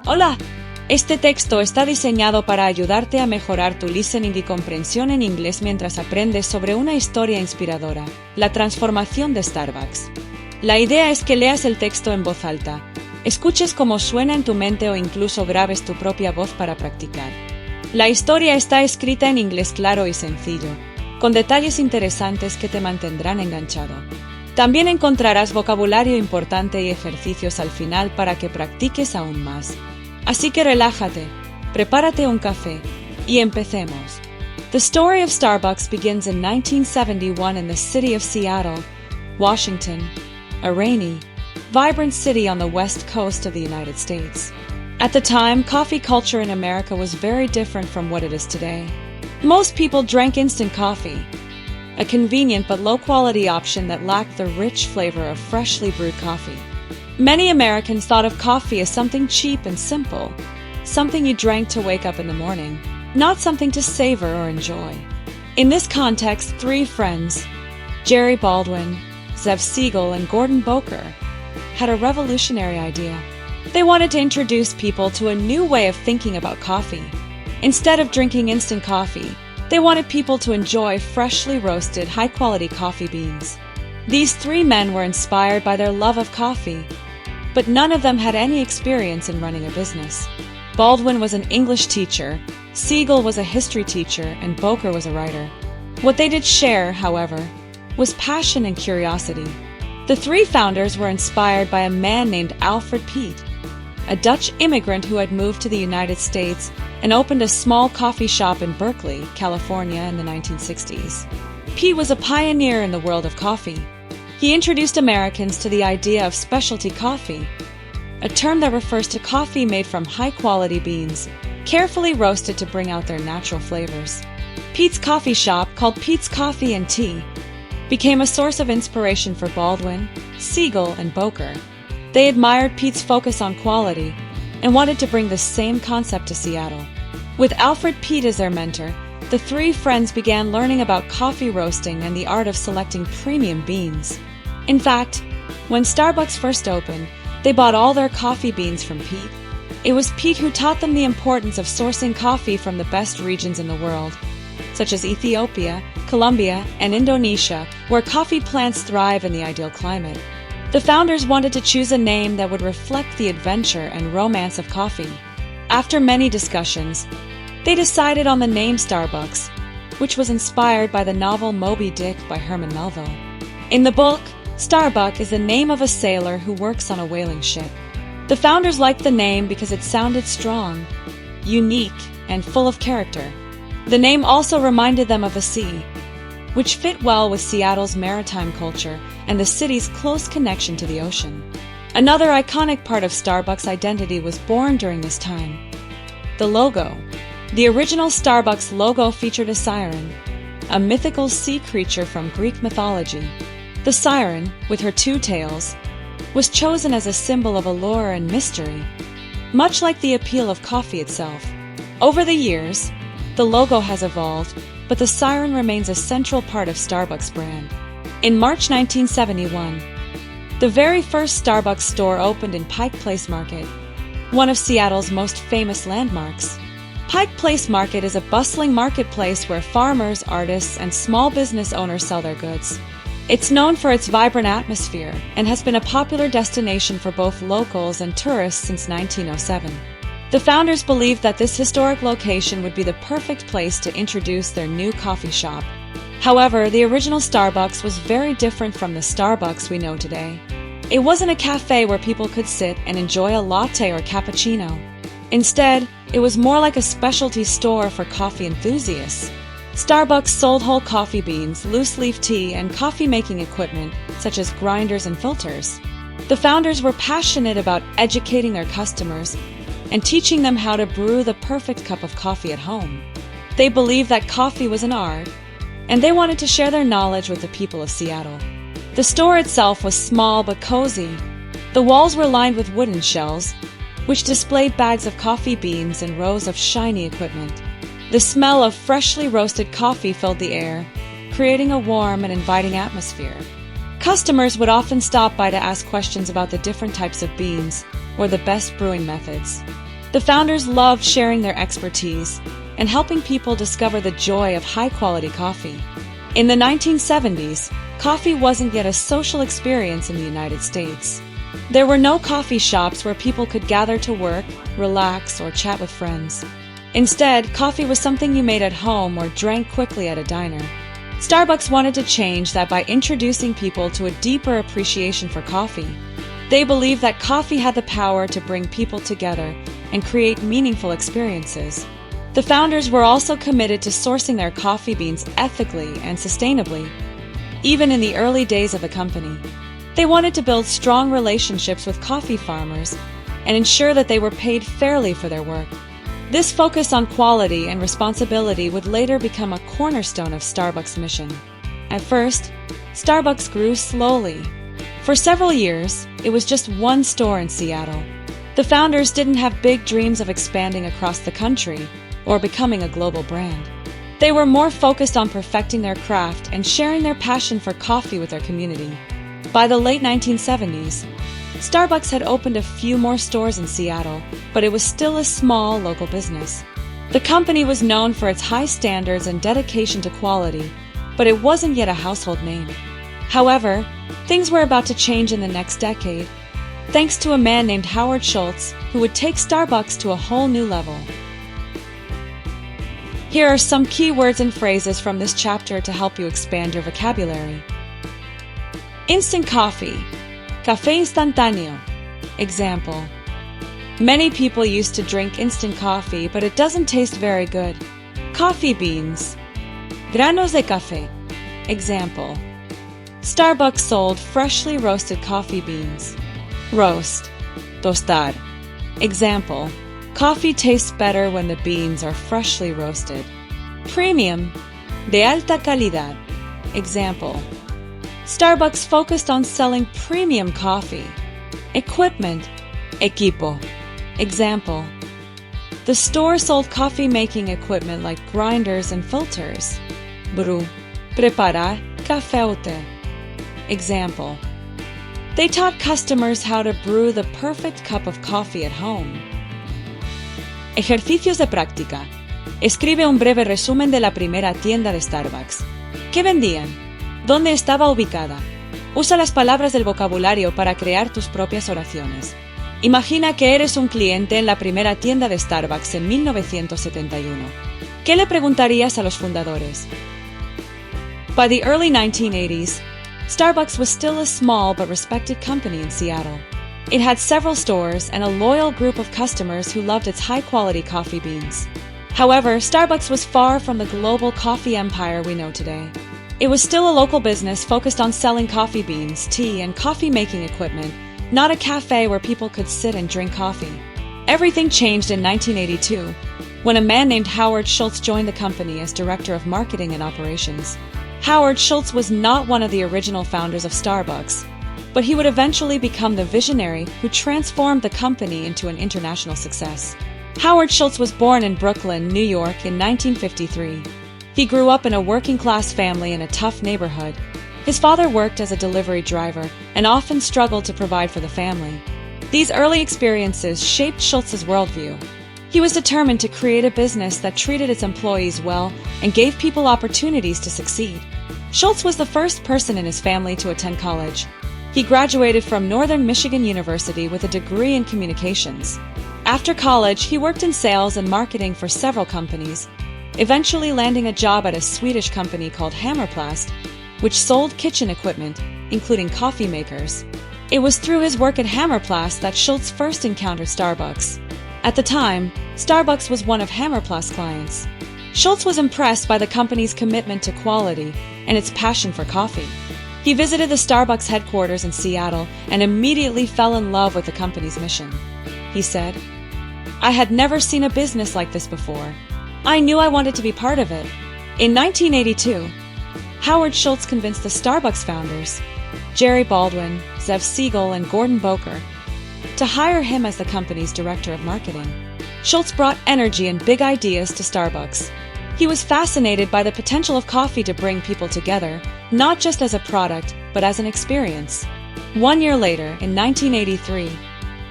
Hola, este texto está diseñado para ayudarte a mejorar tu listening y comprensión en inglés mientras aprendes sobre una historia inspiradora, la transformación de Starbucks. La idea es que leas el texto en voz alta, escuches cómo suena en tu mente o incluso grabes tu propia voz para practicar. La historia está escrita en inglés claro y sencillo, con detalles interesantes que te mantendrán enganchado. También encontrarás vocabulario importante y ejercicios al final para que practiques aún más. Así que relájate, prepárate un café y empecemos. The story of Starbucks begins in 1971 in the city of Seattle, Washington, a rainy, vibrant city on the west coast of the United States. At the time, coffee culture in America was very different from what it is today. Most people drank instant coffee, a convenient but low-quality option that lacked the rich flavor of freshly brewed coffee. Many Americans thought of coffee as something cheap and simple, something you drank to wake up in the morning, not something to savor or enjoy. In this context, three friends, Jerry Baldwin, Zev Siegel, and Gordon Boker, had a revolutionary idea. They wanted to introduce people to a new way of thinking about coffee. Instead of drinking instant coffee, they wanted people to enjoy freshly roasted, high-quality coffee beans. These three men were inspired by their love of coffee, but none of them had any experience in running a business. Baldwin was an English teacher, Siegel was a history teacher, and Boker was a writer. What they did share, however, was passion and curiosity. The three founders were inspired by a man named Alfred Peet, a Dutch immigrant who had moved to the United States and opened a small coffee shop in Berkeley, California in the 1960s. Peet was a pioneer in the world of coffee. He introduced Americans to the idea of specialty coffee, a term that refers to coffee made from high-quality beans, carefully roasted to bring out their natural flavors. Peet's coffee shop, called Peet's Coffee and Tea, became a source of inspiration for Baldwin, Siegel, and Boker. They admired Peet's focus on quality and wanted to bring the same concept to Seattle. With Alfred Peet as their mentor, the three friends began learning about coffee roasting and the art of selecting premium beans. In fact, when Starbucks first opened, they bought all their coffee beans from Peet. It was Peet who taught them the importance of sourcing coffee from the best regions in the world, such as Ethiopia, Colombia, and Indonesia, where coffee plants thrive in the ideal climate. The founders wanted to choose a name that would reflect the adventure and romance of coffee. After many discussions, they decided on the name Starbucks, which was inspired by the novel Moby Dick by Herman Melville. In the book, Starbuck is the name of a sailor who works on a whaling ship. The founders liked the name because it sounded strong, unique, and full of character. The name also reminded them of a sea, which fit well with Seattle's maritime culture and the city's close connection to the ocean. Another iconic part of Starbucks' identity was born during this time: the logo. The original Starbucks logo featured a siren, a mythical sea creature from Greek mythology. The siren, with her two tails, was chosen as a symbol of allure and mystery, much like the appeal of coffee itself. Over the years, the logo has evolved, but the siren remains a central part of Starbucks' brand. In March 1971, the very first Starbucks store opened in Pike Place Market, one of Seattle's most famous landmarks. Pike Place Market is a bustling marketplace where farmers, artists, and small business owners sell their goods. It's known for its vibrant atmosphere and has been a popular destination for both locals and tourists since 1907. The founders believed that this historic location would be the perfect place to introduce their new coffee shop. However, the original Starbucks was very different from the Starbucks we know today. It wasn't a cafe where people could sit and enjoy a latte or cappuccino. Instead, it was more like a specialty store for coffee enthusiasts. Starbucks sold whole coffee beans, loose-leaf tea, and coffee-making equipment, such as grinders and filters. The founders were passionate about educating their customers and teaching them how to brew the perfect cup of coffee at home. They believed that coffee was an art, and they wanted to share their knowledge with the people of Seattle. The store itself was small but cozy. The walls were lined with wooden shelves, which displayed bags of coffee beans and rows of shiny equipment. The smell of freshly roasted coffee filled the air, creating a warm and inviting atmosphere. Customers would often stop by to ask questions about the different types of beans or the best brewing methods. The founders loved sharing their expertise and helping people discover the joy of high-quality coffee. In the 1970s, coffee wasn't yet a social experience in the United States. There were no coffee shops where people could gather to work, relax, or chat with friends. Instead, coffee was something you made at home or drank quickly at a diner. Starbucks wanted to change that by introducing people to a deeper appreciation for coffee. They believed that coffee had the power to bring people together and create meaningful experiences. The founders were also committed to sourcing their coffee beans ethically and sustainably, even in the early days of the company. They wanted to build strong relationships with coffee farmers and ensure that they were paid fairly for their work. This focus on quality and responsibility would later become a cornerstone of Starbucks' mission. At first, Starbucks grew slowly. For several years, it was just one store in Seattle. The founders didn't have big dreams of expanding across the country or becoming a global brand. They were more focused on perfecting their craft and sharing their passion for coffee with their community. By the late 1970s, Starbucks had opened a few more stores in Seattle, but it was still a small local business. The company was known for its high standards and dedication to quality, but it wasn't yet a household name. However, things were about to change in the next decade, thanks to a man named Howard Schultz, who would take Starbucks to a whole new level. Here are some key words and phrases from this chapter to help you expand your vocabulary. Instant coffee. Café instantáneo. Example. Many people used to drink instant coffee, but it doesn't taste very good. Coffee beans. Granos de café. Example. Starbucks sold freshly roasted coffee beans. Roast. Tostar. Example. Coffee tastes better when the beans are freshly roasted. Premium. De alta calidad. Example. Starbucks focused on selling premium coffee. Equipment. Equipo. Example. The store sold coffee-making equipment like grinders and filters. Brew. Preparar café o té. Example. They taught customers how to brew the perfect cup of coffee at home. Ejercicios de práctica. Escribe un breve resumen de la primera tienda de Starbucks. ¿Qué vendían? ¿Dónde estaba ubicada? Usa las palabras del vocabulario para crear tus propias oraciones. Imagina que eres un cliente en la primera tienda de Starbucks en 1971. ¿Qué le preguntarías a los fundadores? By the early 1980s, Starbucks was still a small but respected company in Seattle. It had several stores and a loyal group of customers who loved its high-quality coffee beans. However, Starbucks was far from the global coffee empire we know today. It was still a local business focused on selling coffee beans, tea, and coffee-making equipment, not a cafe where people could sit and drink coffee. Everything changed in 1982, when a man named Howard Schultz joined the company as Director of Marketing and Operations. Howard Schultz was not one of the original founders of Starbucks, but he would eventually become the visionary who transformed the company into an international success. Howard Schultz was born in Brooklyn, New York in 1953. He grew up in a working-class family in a tough neighborhood. His father worked as a delivery driver and often struggled to provide for the family. These early experiences shaped Schultz's worldview. He was determined to create a business that treated its employees well and gave people opportunities to succeed. Schultz was the first person in his family to attend college. He graduated from Northern Michigan University with a degree in communications. After college, he worked in sales and marketing for several companies, eventually landing a job at a Swedish company called Hammerplast, which sold kitchen equipment, including coffee makers. It was through his work at Hammerplast that Schultz first encountered Starbucks. At the time, Starbucks was one of Hammerplast's clients. Schultz was impressed by the company's commitment to quality and its passion for coffee. He visited the Starbucks headquarters in Seattle and immediately fell in love with the company's mission. He said, "I had never seen a business like this before. I knew I wanted to be part of it." In 1982, Howard Schultz convinced the Starbucks founders, Jerry Baldwin, Zev Siegel, and Gordon Boker, to hire him as the company's director of marketing. Schultz brought energy and big ideas to Starbucks. He was fascinated by the potential of coffee to bring people together, not just as a product, but as an experience. 1 year later, in 1983,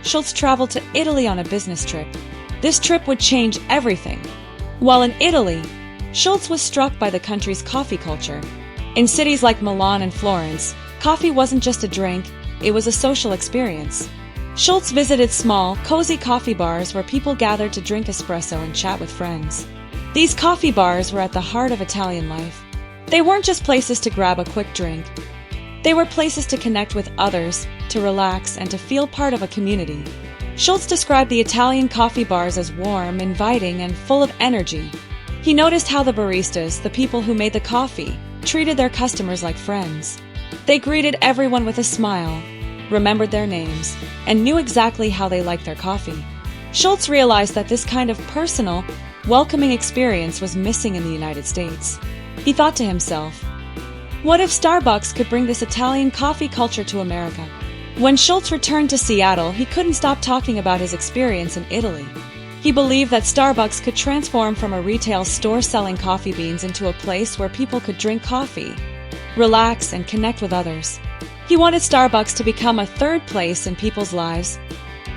Schultz traveled to Italy on a business trip. This trip would change everything. While in Italy, Schultz was struck by the country's coffee culture. In cities like Milan and Florence, coffee wasn't just a drink, it was a social experience. Schultz visited small, cozy coffee bars where people gathered to drink espresso and chat with friends. These coffee bars were at the heart of Italian life. They weren't just places to grab a quick drink. They were places to connect with others, to relax, and to feel part of a community. Schultz described the Italian coffee bars as warm, inviting, and full of energy. He noticed how the baristas, the people who made the coffee, treated their customers like friends. They greeted everyone with a smile, remembered their names, and knew exactly how they liked their coffee. Schultz realized that this kind of personal, welcoming experience was missing in the United States. He thought to himself, what if Starbucks could bring this Italian coffee culture to America? When Schultz returned to Seattle, he couldn't stop talking about his experience in Italy. He believed that Starbucks could transform from a retail store selling coffee beans into a place where people could drink coffee, relax, and connect with others. He wanted Starbucks to become a third place in people's lives,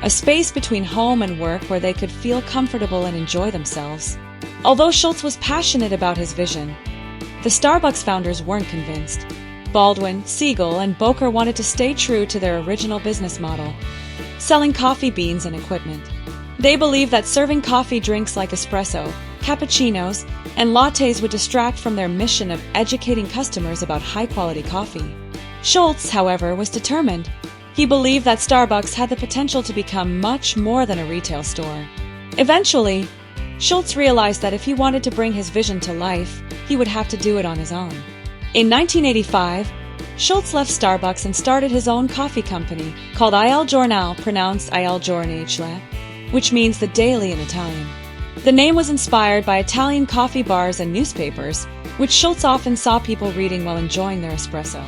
a space between home and work where they could feel comfortable and enjoy themselves. Although Schultz was passionate about his vision, the Starbucks founders weren't convinced. Baldwin, Siegel, and Boker wanted to stay true to their original business model, selling coffee beans and equipment. They believed that serving coffee drinks like espresso, cappuccinos, and lattes would distract from their mission of educating customers about high-quality coffee. Schultz, however, was determined. He believed that Starbucks had the potential to become much more than a retail store. Eventually, Schultz realized that if he wanted to bring his vision to life, he would have to do it on his own. In 1985, Schultz left Starbucks and started his own coffee company called Il Giornale, pronounced Il Giornale, which means the daily in Italian. The name was inspired by Italian coffee bars and newspapers, which Schultz often saw people reading while enjoying their espresso.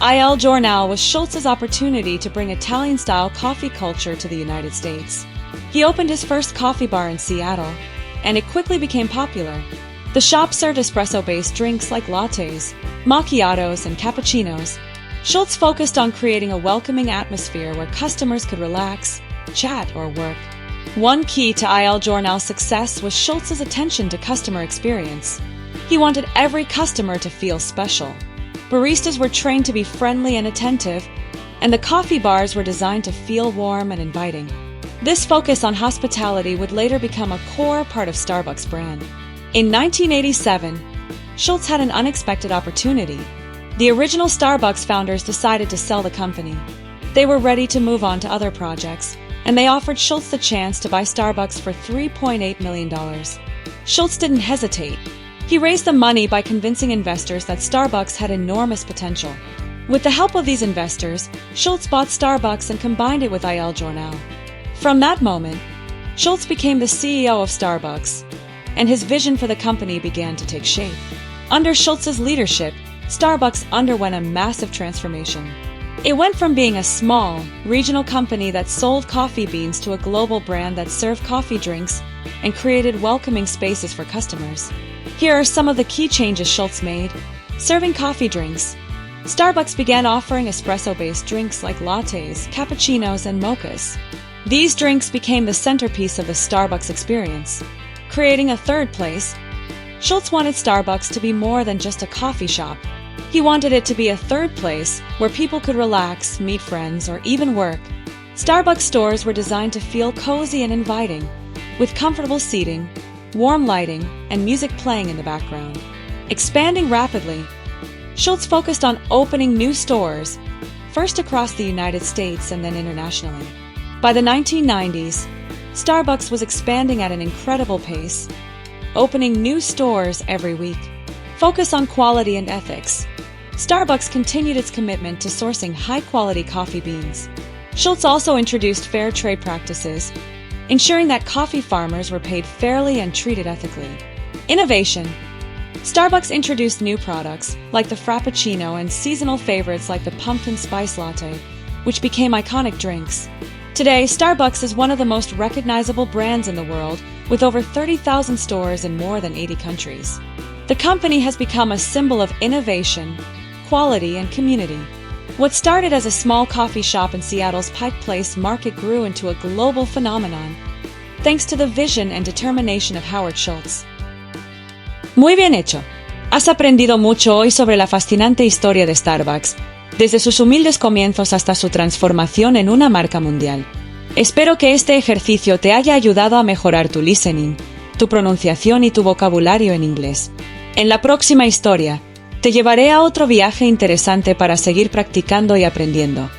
Il Giornale was Schultz's opportunity to bring Italian-style coffee culture to the United States. He opened his first coffee bar in Seattle, and it quickly became popular. The shop served espresso-based drinks like lattes, macchiatos, and cappuccinos. Schultz focused on creating a welcoming atmosphere where customers could relax, chat, or work. One key to Il Giornale's success was Schultz's attention to customer experience. He wanted every customer to feel special. Baristas were trained to be friendly and attentive, and the coffee bars were designed to feel warm and inviting. This focus on hospitality would later become a core part of Starbucks' brand. In 1987, Schultz had an unexpected opportunity. The original Starbucks founders decided to sell the company. They were ready to move on to other projects, and they offered Schultz the chance to buy Starbucks for $3.8 million. Schultz didn't hesitate. He raised the money by convincing investors that Starbucks had enormous potential. With the help of these investors, Schultz bought Starbucks and combined it with Il Giornale. From that moment, Schultz became the CEO of Starbucks, and his vision for the company began to take shape. Under Schultz's leadership, Starbucks underwent a massive transformation. It went from being a small, regional company that sold coffee beans to a global brand that served coffee drinks and created welcoming spaces for customers. Here are some of the key changes Schultz made. Serving coffee drinks. Starbucks began offering espresso-based drinks like lattes, cappuccinos, and mochas. These drinks became the centerpiece of the Starbucks experience. Creating a third place, Schultz wanted Starbucks to be more than just a coffee shop. He wanted it to be a third place where people could relax, meet friends, or even work. Starbucks stores were designed to feel cozy and inviting, with comfortable seating, warm lighting, and music playing in the background. Expanding rapidly, Schultz focused on opening new stores, first across the United States and then internationally. By the 1990s, Starbucks was expanding at an incredible pace, opening new stores every week. Focus on quality and ethics. Starbucks continued its commitment to sourcing high-quality coffee beans. Schultz also introduced fair trade practices, ensuring that coffee farmers were paid fairly and treated ethically. Innovation. Starbucks introduced new products, like the Frappuccino, and seasonal favorites like the Pumpkin Spice Latte, which became iconic drinks. Today, Starbucks is one of the most recognizable brands in the world, with over 30,000 stores in more than 80 countries. The company has become a symbol of innovation, quality, and community. What started as a small coffee shop in Seattle's Pike Place market grew into a global phenomenon. thanks to the vision and determination of Howard Schultz. Muy bien hecho. Has aprendido mucho hoy sobre la fascinante historia de Starbucks, desde sus humildes comienzos hasta su transformación en una marca mundial. Espero que este ejercicio te haya ayudado a mejorar tu listening, tu pronunciación y tu vocabulario en inglés. En la próxima historia, te llevaré a otro viaje interesante para seguir practicando y aprendiendo.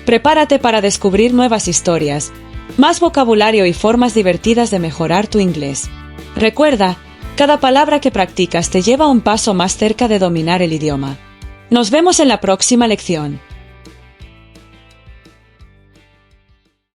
Prepárate para descubrir nuevas historias, más vocabulario y formas divertidas de mejorar tu inglés. Recuerda, cada palabra que practicas te lleva un paso más cerca de dominar el idioma. Nos vemos en la próxima lección.